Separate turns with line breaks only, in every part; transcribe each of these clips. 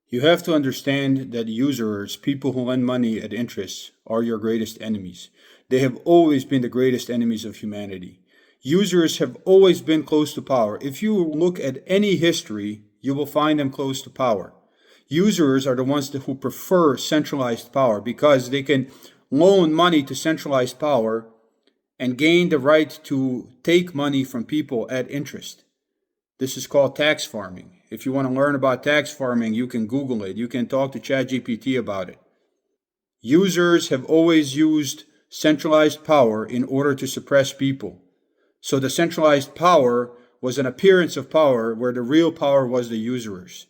You have to understand that usurers, people who lend money at interest, are your greatest enemies. They have always been the greatest enemies of humanity. Usurers have always been close to power. If you look at any history, you will find them close to power. Usurers are the ones who prefer centralized power because they can loan money to centralized power and gain the right to take money from people at interest. This is called tax farming. If you want to learn about tax farming, you can Google it. You can talk to ChatGPT about it. Users have always used centralized power in order to suppress people. So the centralized power was an appearance of power where the real power was the usurers.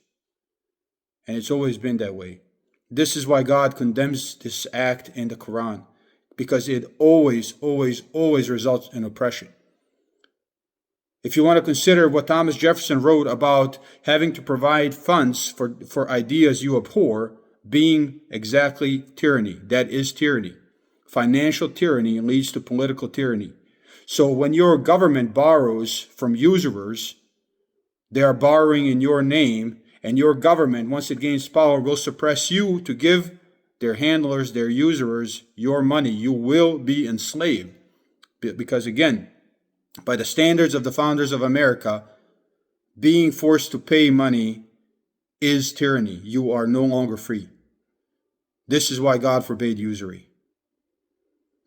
And it's always been that way. This is why God condemns this act in the Quran, because it always results in oppression. If you want to consider what Thomas Jefferson wrote about having to provide funds for ideas you abhor being exactly tyranny, that is tyranny. Financial tyranny leads to political tyranny. So when your government borrows from usurers, they are borrowing in your name, and your government, once it gains power, will suppress you to give their handlers, their usurers, your money. You will be enslaved. Because again, by the standards of the founders of America, being forced to pay money is tyranny. You are no longer free. This is why God forbade usury.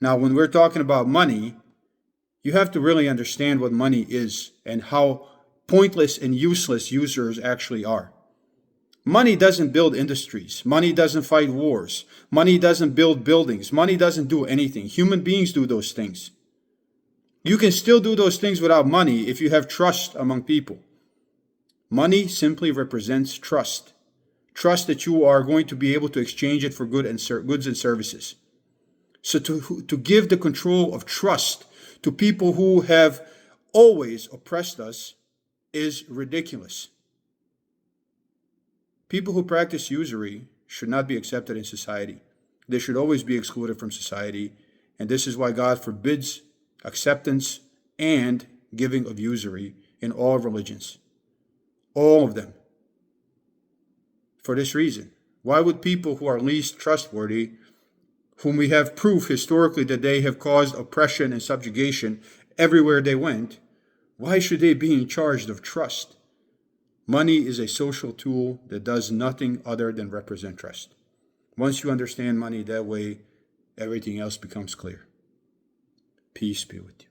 Now, when we're talking about money, you have to really understand what money is and how pointless and useless usurers actually are. Money doesn't build industries. Money doesn't fight wars. Money doesn't build buildings. Money doesn't do anything. Human beings do those things. You can still do those things without money if you have trust among people. Money simply represents trust. Trust that you are going to be able to exchange it for goods and services. So to give the control of trust to people who have always oppressed us is ridiculous. People who practice usury should not be accepted in society. They should always be excluded from society. And this is why God forbids acceptance and giving of usury in all religions. All of them. For this reason. Why would people who are least trustworthy, whom we have proof historically that they have caused oppression and subjugation everywhere they went, why should they be in charge of trust? Money is a social tool that does nothing other than represent trust. Once you understand money that way, everything else becomes clear. Peace be with you.